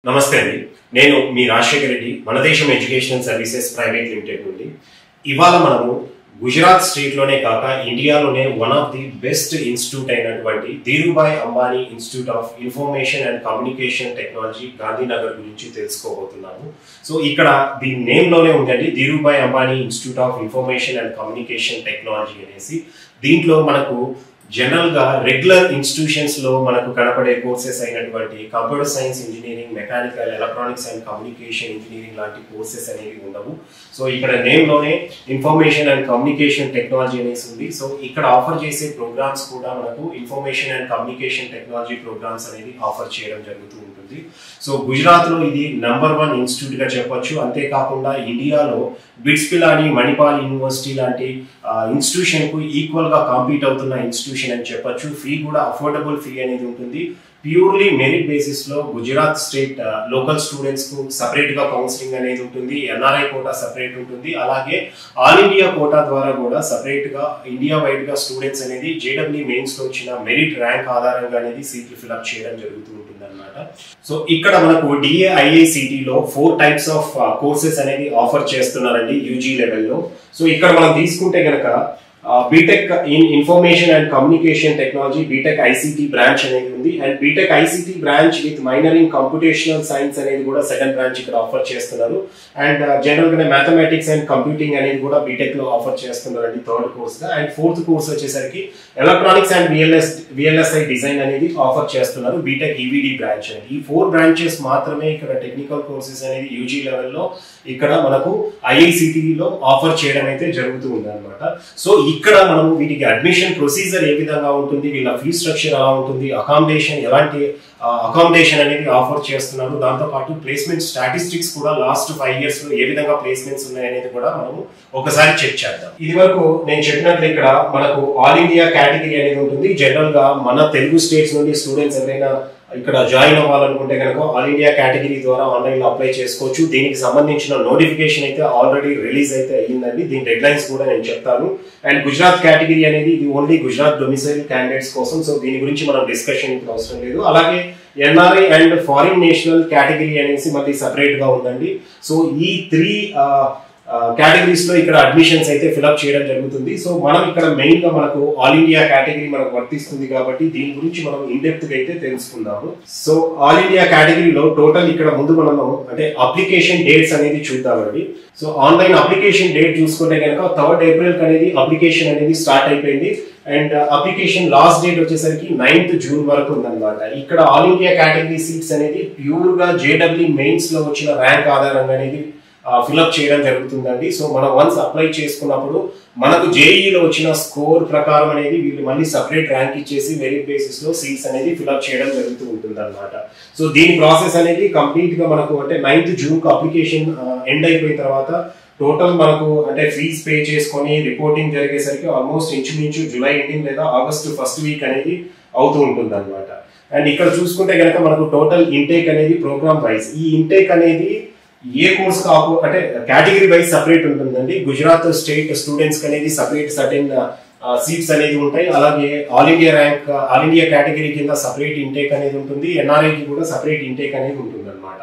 నమస్తే అండి. నేను మీ రాజశేఖర్ రెడ్డి, మన దేశం ఎడ్యుకేషనల్ సర్వీసెస్ ప్రైవేట్ లిమిటెడ్ నుండి. ఇవాళ మనము గుజరాత్ స్టేట్లోనే కాక ఇండియాలోనే one of the best institute అయినటువంటి Dhirubhai Ambani institute of information and communication technology Gandhinagar గురించి తెలుసుకోబోతున్నాము. సో ఇక్కడ దీని నేమ్లోనే ఉందండి, Dhirubhai Ambani institute of information and communication technology అనేసి. దీంట్లో మనకు జనరల్ గా రెగ్యులర్ ఇన్స్టిట్యూషన్స్ లో మనకు కనపడే కోర్సెస్ అయినటువంటి computer science engineering, mechanical, electronics and communication engineering లాంటి కోర్సెస్ అనేవి ఉండవు. సో ఇక్కడ నేమ్ లోనే ఇన్ఫర్మేషన్ అండ్ కమ్యూనికేషన్ టెక్నాలజీ అనేసి ఉంది. సో ఇక్కడ ఆఫర్ చేసే ప్రోగ్రామ్స్ కూడా మనకు information and communication technology programmes అనేది ఆఫర్ చేయడం జరుగుతూ ఉంటుంది. సో గుజరాత్ లో ఇది #1 ఇన్స్టిట్యూట్ గా చెప్పొచ్చు. అంతేకాకుండా ఇండియాలో బిట్స్ పిలాని, మణిపాల్ యూనివర్సిటీ లాంటి ఇన్స్టిట్యూషన్ కు ఈక్వల్ గా కాంపీట్ అవుతున్న ఇన్స్టిట్యూషన్ అని చెప్పొచ్చు. ఫీ కూడా అఫోర్డబుల్ ఫీ అనేది ఉంటుంది. ప్యూర్లీ మెరిట్ బేసిస్ లో గుజరాత్ స్టేట్ లోకల్ స్టూడెంట్స్ కు సపరేట్ గా కౌన్సిలింగ్ అనేది ఉంటుంది. ఎన్ఆర్ఐ కోటా సపరేట్ ఉంటుంది. అలాగే ఆల్ ఇండియా కోటా ద్వారా కూడా సపరేట్ గా ఇండియా వైడ్ గా స్టూడెంట్స్ అనేది జేడబ్ల్యూ మెయిన్స్ లో వచ్చిన మెరిట్ ర్యాంక్ ఆధారంగా అనేది సీట్లు ఫిల్అప్ చేయడం జరుగుతూ ఉంటుంది అన్నమాట. సో ఇక్కడ మనకు డిఏఐఐసిటి లో 4 టైప్స్ ఆఫ్ కోర్సెస్ అనేది ఆఫర్ చేస్తున్నారండి యూజీ లెవెల్లో. సో ఇక్కడ మనం తీసుకుంటే కనుక BTech in information and communication technology, BTech ICT branch అనేది ఉంది. And BTech ICT branch with minor in computational science అనేది కూడా సెకండ్ బ్రాంచ్ ఇక్కడ ఆఫర్ చేస్తున్నారు. అండ్ జనరల్ గా మ్యాథమెటిక్స్ అండ్ కంప్యూటింగ్ అనేది కూడా బీటెక్ లో ఆఫర్ చేస్తున్నారండి థర్డ్ కోర్స్ గా. అండ్ ఫోర్త్ కోర్స్ వచ్చేసరికి ఎలక్ట్రానిక్స్ అండ్ విఎల్ఎస్ఐ డిజైన్ అనేది ఆఫర్ చేస్తున్నారు బీటెక్ ఈవిడి బ్రాంచ్ అనేది. ఈ 4 బ్రాంచెస్ మాత్రమే ఇక్కడ టెక్నికల్ కోర్సెస్ అనేది యూజీ లెవెల్లో ఇక్కడ మనకు ఐఐసిటిలో ఆఫర్ చేయడం అయితే జరుగుతూ ఉంది అనమాట. సో ఇక్కడ మనం వీటికి అడ్మిషన్ ప్రొసీజర్ ఏ విధంగా ఉంటుంది, వీళ్ళ ఫీ స్ట్రక్చర్ ఎలా ఉంటుంది, అకామిడేషన్ ఎలాంటి అకామిడేషన్ అనేది ఆఫర్ చేస్తున్నారు, దాంతో పాటు ప్లేస్మెంట్ స్టాటిస్టిక్స్ కూడా లాస్ట్ 5 years లో ఏ విధంగా ప్లేస్మెంట్స్ ఉన్నాయి అనేది కూడా మనం ఒకసారి చెక్ చేద్దాం. ఇది వరకు నేను చెప్పినట్లు ఇక్కడ మనకు ఆల్ ఇండియా కేటగిరీ అనేది ఉంటుంది. జనరల్ గా మన తెలుగు స్టేట్స్ నుండి స్టూడెంట్స్ ఎవరైనా ఇక్కడ జాయిన్ అవ్వాలనుకుంటే కనుక ఆల్ ఇండియా కేటగిరీ ద్వారా ఆన్లైన్ లో అప్లై చేసుకోవచ్చు. దీనికి సంబంధించిన నోటిఫికేషన్ అయితే ఆల్రెడీ రిలీజ్ అయితే అయ్యిందండి. దీని డెడ్ లైన్స్ కూడా నేను చెప్తాను. అండ్ గుజరాత్ కేటగిరీ అనేది ఇది ఓన్లీ గుజరాత్ డొమిసైల్ క్యాండిడేట్స్ కోసం. సో దీని గురించి మనం డిస్కషన్ ఇప్పుడు అవసరం లేదు. అలాగే NRI and foreign national category అనేసి మళ్ళీ సపరేట్ గా ఉందండి. సో ఈ 3 కేటగిరీస్ లో ఇక్కడ అడ్మిషన్స్ అయితే ఫిల్అప్ చేయడం జరుగుతుంది. సో మనం ఇక్కడ మెయిన్ గా మనకు ఆల్ ఇండియా కేటగిరీ మనకు వర్తిస్తుంది కాబట్టి దీని గురించి మనం ఇన్ డెప్త్ గా అయితే తెలుసుకుందాము. సో ఆల్ ఇండియా కేటగిరీలో టోటల్ ఇక్కడ ముందు మనము అంటే అప్లికేషన్ డేట్స్ అనేది చూద్దామండి. సో ఆన్లైన్ అప్లికేషన్ డేట్ చూసుకుంటే కనుక 3rd April అనేది అప్లికేషన్ అనేది స్టార్ట్ అయిపోయింది. అండ్ అప్లికేషన్ లాస్ట్ డేట్ వచ్చేసరికి 9th June వరకు ఉందన్నమాట. ఇక్కడ ఆల్ ఇండియా కేటగిరీ సీట్స్ అనేది ప్యూర్ గా జేడబ్ల్యూ మెయిన్స్ లో వచ్చిన ర్యాంక్ ఆధారంగా అనేది ఫిల్అప్ చేయడం జరుగుతుందండి. సో మనం వన్స్ అప్లై చేసుకున్నప్పుడు మనకు జేఈలో వచ్చిన స్కోర్ ప్రకారం అనేది వీళ్ళు మళ్ళీ సపరేట్ ర్యాంక్ ఇచ్చేసి మెరిట్ బేసిస్ లో సీట్స్ అనేది ఫిల్అప్ చేయడం జరుగుతూ ఉంటుంది అనమాట. సో దీని ప్రాసెస్ అనేది కంప్లీట్ గా మనకు అంటే 9th June కు అప్లికేషన్ ఎండ్ అయిపోయిన తర్వాత టోటల్ మనకు అంటే ఫీజ్ పే చేసుకొని రిపోర్టింగ్ జరిగేసరికి ఆల్మోస్ట్ ఇంచుమించు జూలై ఎండింగ్ లేదా ఆగస్టు ఫస్ట్ వీక్ అనేది అవుతూ ఉంటుంది అనమాట. అండ్ ఇక్కడ చూసుకుంటే కనుక మనకు టోటల్ ఇంటేక్ అనేది ప్రోగ్రామ్ వైజ్ ఈ ఇంటేక్ అనేది ఏ కోర్స్ కాకు అంటే కేటగిరీ వైజ్ సపరేట్ ఉంటుందండి. గుజరాత్ స్టేట్ స్టూడెంట్స్ అనేది సపరేట్ సర్టెన్ సీట్స్ అనేది ఉంటాయి. అలాగే all India rank all India category కింద సపరేట్ ఇంటేక్ అనేది ఉంటుంది. ఎన్ఆర్ఐకి కూడా సపరేట్ ఇంటేక్ అనేది ఉంటుంది అనమాట.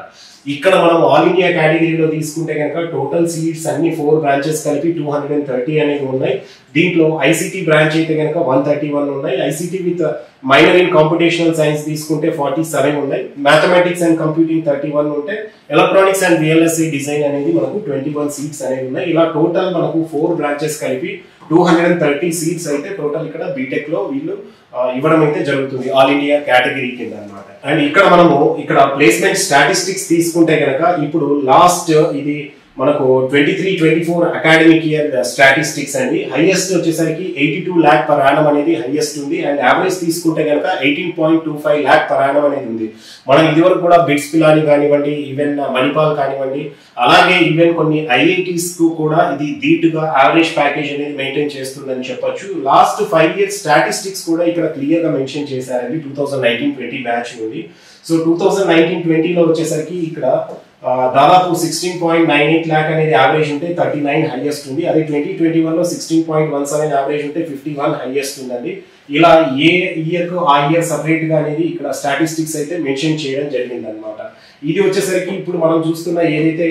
ఇక్కడ మనం ఆల్ ఇండియా కేటగిరీలో తీసుకుంటే కనుక టోటల్ సీట్స్ అన్ని 4 బ్రాంచెస్ కలిపి 230 అనేది ఉన్నాయి. దీంట్లో ఐసిటి బ్రాంచ్ అయితే కనుక 131 ఉన్నాయి. ICT with minor in computational science తీసుకుంటే 47 ఉన్నాయి. మ్యాథమెటిక్స్ అండ్ కంప్యూటింగ్ 31 ఉంటాయి. ఎలక్ట్రానిక్స్ అండ్ విఎల్ఎస్ఐ డిజైన్ అనేది మనకు 21 సీట్స్ అనేవి ఉన్నాయి. ఇలా టోటల్ మనకు 4 బ్రాంచెస్ కలిపి 230 సీట్స్ అయితే టోటల్ ఇక్కడ బీటెక్ లో వీళ్ళు ఇవ్వడం అయితే జరుగుతుంది ఆల్ ఇండియా కేటగిరీ కింద అనమాట. అండ్ ఇక్కడ మనము ఇక్కడ ప్లేస్మెంట్ స్టాటిస్టిక్స్ తీసుకుంటే కనుక ఇప్పుడు లాస్ట్ ఇది మనకు 23-24 అకాడమిక్ ఇయర్ స్టాటిస్టిక్స్ అండి. హైయెస్ట్ వచ్చేసరికి 82 lakh per annum అనేది హైయెస్ట్ ఉంది. అండ్ యావరేజ్ తీసుకుంటే కనుక 18.25 lakh per annum అనేది ఉంది. మనం ఇదివరకు కూడా బిట్స్ పిలాని కానివ్వండి, ఈవెన్ మణిపాల్ కానివ్వండి, అలాగే ఈవెన్ కొన్ని ఐఐటీస్ కు కూడా ఇది ధీటుగా యావరేజ్ ప్యాకేజ్ అనేది మెయింటైన్ చేస్తుందని చెప్పొచ్చు. లాస్ట్ 5 years స్టాటిస్టిక్స్ కూడా ఇక్కడ క్లియర్ గా మెన్షన్ చేశారండి 2019-20 బ్యాచ్ నుండి. సో 2019-20లో వచ్చేసరికి ఇక్కడ దాదాపు 16.98 lakh అనేది యావరేజ్ ఉంటే 39 హైయెస్ట్ ఉంది. అదే 2021లో 16.17 యావరేజ్ ఉంటే 51 హైయెస్ట్ ఉందండి. ఇలా ఏ ఇయర్కు ఆ ఇయర్ సపరేట్గా అనేది ఇక్కడ స్టాటిస్టిక్స్ అయితే మెన్షన్ చేయడం జరిగింది అనమాట. ఇది వచ్చేసరికి ఇప్పుడు మనం చూస్తున్న ఏదైతే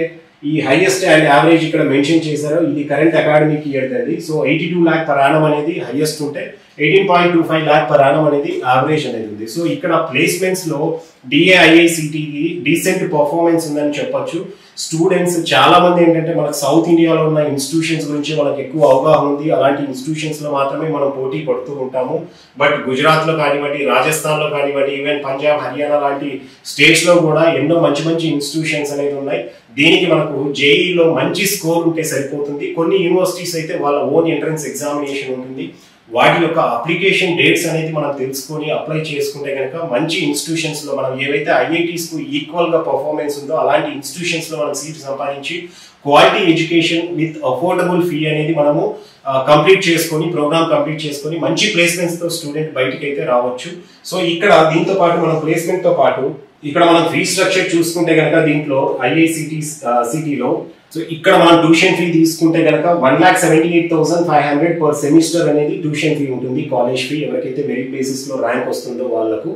ఈ హైయెస్ట్ అండ్ యావరేజ్ ఇక్కడ మెన్షన్ చేశారో ఇది కరెంట్ అకాడమిక్ ఇయర్ అండి. సో 82 lakh per annum అనేది హైయెస్ట్ ఉంటే 18.25 lakh per annum అనేది యావరేజ్ అనేది ఉంది. సో ఇక్కడ ప్లేస్మెంట్స్ లో DAIICTకి డీసెంట్ పర్ఫార్మెన్స్ ఉందని చెప్పొచ్చు. స్టూడెంట్స్ చాలా మంది ఏంటంటే మనకు సౌత్ ఇండియాలో ఉన్న ఇన్స్టిట్యూషన్స్ గురించి మనకు ఎక్కువ అవగాహన ఉంది. అలాంటి ఇన్స్టిట్యూషన్స్ లో మాత్రమే మనం పోటీ పడుతూ ఉంటాము. బట్ గుజరాత్ లో కానివ్వండి, రాజస్థాన్ లో కానివ్వండి, ఈవెన్ పంజాబ్, హర్యానా లాంటి స్టేట్స్ లో కూడా ఎన్నో మంచి మంచి ఇన్స్టిట్యూషన్స్ అనేది ఉన్నాయి. దీనికి మనకు జేఈలో మంచి స్కోర్ ఉంటే సరిపోతుంది. కొన్ని యూనివర్సిటీస్ అయితే వాళ్ళ ఓన్ ఎంట్రన్స్ ఎగ్జామినేషన్ ఉంటుంది. వాటి యొక్క అప్లికేషన్ డేట్స్ అనేది మనం తెలుసుకొని అప్లై చేసుకుంటే కనుక మంచి ఇన్స్టిట్యూషన్స్ లో మనం ఏవైతే ఐఐటీస్ కు ఈక్వల్ గా పర్ఫార్మెన్స్ ఉందో అలాంటి ఇన్స్టిట్యూషన్స్ లో మనం సీట్ సంపాదించి quality education with affordable fee అనేది మనము కంప్లీట్ చేసుకొని ప్రోగ్రామ్ కంప్లీట్ చేసుకొని మంచి ప్లేస్మెంట్స్ తో స్టూడెంట్ బయటికి అయితే రావచ్చు. సో ఇక్కడ దీంతో పాటు మనం ప్లేస్మెంట్ తో పాటు ఇక్కడ మనం ఫీ స్ట్రక్చర్ చూసుకుంటే కనుక దీంట్లో సిటీలో సో ఇక్కడ మనం ట్యూషన్ ఫీ తీసుకుంటే కనుక 1,78,500 పర్ సెమిస్టర్ అనేది ట్యూషన్ ఫీ ఉంటుంది, కాలేజ్ ఫీ ఎవరికైతే మెరిట్ బేసిస్ లో ర్యాంక్ వస్తుందో వాళ్ళకు.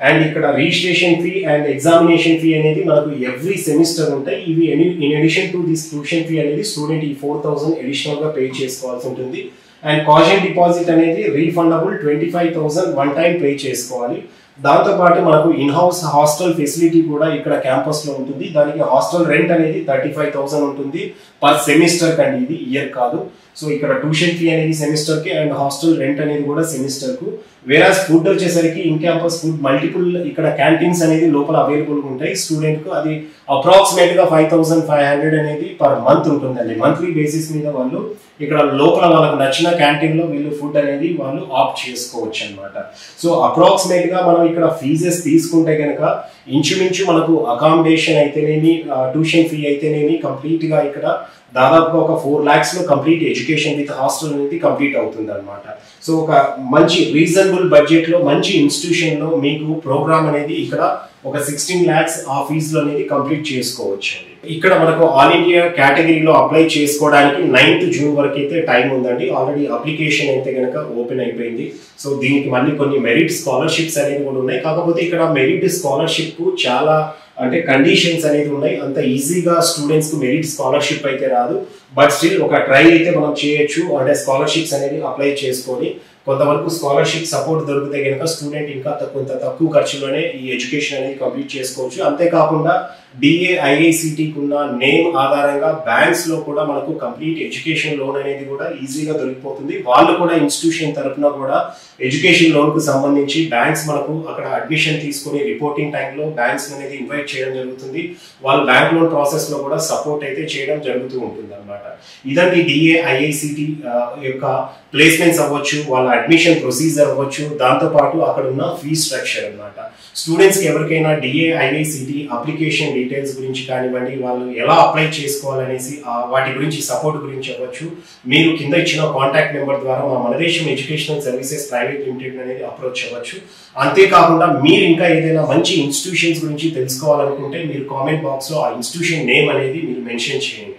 అండ్ ఇక్కడ registration fee and examination fee అనేది మనకు ఎవ్రీ సెమిస్టర్ ఉంటాయి. ఇవి in addition to this tuition fee అనేది స్టూడెంట్ ఈ 4,000 అడిషనల్ గా పే చేసుకోవాల్సి ఉంటుంది. అండ్ కాషన్ డిపాజిట్ అనేది రీఫండబుల్ 25,000 వన్ టైం పే చేసుకోవాలి. దాంతోపాటు మనకు ఇన్ హౌస్ హాస్టల్ ఫెసిలిటీ కూడా ఇక్కడ క్యాంపస్ లో ఉంటుంది. దానికి హాస్టల్ రెంట్ అనేది 35,000 ఉంటుంది పర్ సెమిస్టర్ కండి, ఇది ఇయర్ కాదు. సో ఇక్కడ ట్యూషన్ ఫీ అనేది సెమిస్టర్ కి అండ్ హాస్టల్ రెంట్ అనేది కూడా సెమిస్టర్ కు. వేరాస్ ఫుడ్ వచ్చేసరికి ఇన్ క్యాంపస్ ఫుడ్ మల్టిపుల్ ఇక్కడ క్యాంటీన్స్ అనేది లోపల అవైలబుల్ ఉంటాయి స్టూడెంట్ కు. అది అప్రాక్సిమేట్ గా 5,500 అనేది పర్ మంత్ ఉంటుందండి. మంత్లీ బేసిస్ మీద వాళ్ళు ఇక్కడ లోపల వాళ్ళకు నచ్చిన క్యాంటీన్ లో వీళ్ళు ఫుడ్ అనేది వాళ్ళు ఆప్ట్ చేసుకోవచ్చు అనమాట. సో అప్రాక్సిమేట్ గా మనం ఇక్కడ ఫీజెస్ తీసుకుంటే కనుక ఇంచుమించు మనకు అకామిడేషన్ అయితేనేమి, ట్యూషన్ ఫీ అయితేనేమి కంప్లీట్ గా ఇక్కడ దాదాపుగా ఒక 4 lakhs లో కంప్లీట్ ఎడ్యుకేషన్ విత్ హాస్టల్ అనేది కంప్లీట్ అవుతుంది అనమాట. సో ఒక మంచి రీజనబుల్ బడ్జెట్ లో మంచి ఇన్స్టిట్యూషన్ లో మీకు ప్రోగ్రామ్ అనేది ఇక్కడ ఒక 16 lakhs ఆ ఫీజులో అనేది కంప్లీట్ చేసుకోవచ్చు. ఇక్కడ మనకు ఆల్ ఇండియా కేటగిరీలో అప్లై చేసుకోవడానికి 9th June వరకు అయితే టైం ఉందండి. ఆల్రెడీ అప్లికేషన్ అయితే కనుక ఓపెన్ అయిపోయింది. సో దీనికి మళ్ళీ కొన్ని మెరిట్ స్కాలర్షిప్స్ అనేవి కూడా ఉన్నాయి. కాకపోతే ఇక్కడ మెరిట్ స్కాలర్షిప్ కు చాలా అంటే కండిషన్స్ అనేది ఉన్నాయి. అంత ఈజీగా స్టూడెంట్స్ కు మెరిట్ స్కాలర్షిప్ అయితే రాదు. బట్ స్టిల్ ఒక ట్రై అయితే మనం చేయొచ్చు. అంటే స్కాలర్షిప్స్ అనేది అప్లై చేసుకొని కొంతవరకు స్కాలర్షిప్ సపోర్ట్ దొరికితే కనుక స్టూడెంట్ ఇంకా కొంత తక్కువ ఖర్చులోనే ఈ ఎడ్యుకేషన్ అనేది కంప్లీట్ చేసుకోవచ్చు. అంతేకాకుండా DAIICTకి ఉన్న నేమ్ ఆధారంగా బ్యాంక్స్ లో కూడా మనకు కంప్లీట్ ఎడ్యుకేషన్ లోన్ అనేది కూడా ఈజీగా దొరికిపోతుంది. వాళ్ళు కూడా ఇన్స్టిట్యూషన్ తరఫున కూడా ఎడ్యుకేషన్ లోన్ కు సంబంధించి బ్యాంక్స్ మనకు అక్కడ అడ్మిషన్ తీసుకుని రిపోర్టింగ్ టైంలో బ్యాంక్స్ అనేది ఇన్వైట్ చేయడం జరుగుతుంది. వాళ్ళు బ్యాంక్ లోన్ ప్రాసెస్ లో కూడా సపోర్ట్ అయితే చేయడం జరుగుతూ ఉంటుంది అనమాట. ఇదండి DAIICT యొక్క ప్లేస్మెంట్స్ అవ్వచ్చు, వాళ్ళ అడ్మిషన్ ప్రొసీజర్ అవ్వచ్చు, దాంతో పాటు అక్కడ ఉన్న ఫీ స్ట్రక్చర్ అనమాట. స్టూడెంట్స్ కి ఎవరికైనా DAIICT అప్లికేషన్ డీటెయిల్స్ గురించి కానివ్వండి, వాళ్ళు ఎలా అప్లై చేసుకోవాలనేసి వాటి గురించి సపోర్ట్ గురించి అవ్వచ్చు, మీరు కింద ఇచ్చిన కాంటాక్ట్ నెంబర్ ద్వారా మా మనదేశం ఎడ్యుకేషనల్ సర్వీసెస్ ప్రైవేట్ లిమిటెడ్ అనేది అప్రోచ్ అవ్వచ్చు. అంతేకాకుండా మీరు ఇంకా ఏదైనా మంచి ఇన్స్టిట్యూషన్స్ గురించి తెలుసుకోవాలనుకుంటే మీరు కామెంట్ బాక్స్ లో ఆ ఇన్స్టిట్యూషన్ నేమ్ అనేది మీరు మెన్షన్ చేయండి.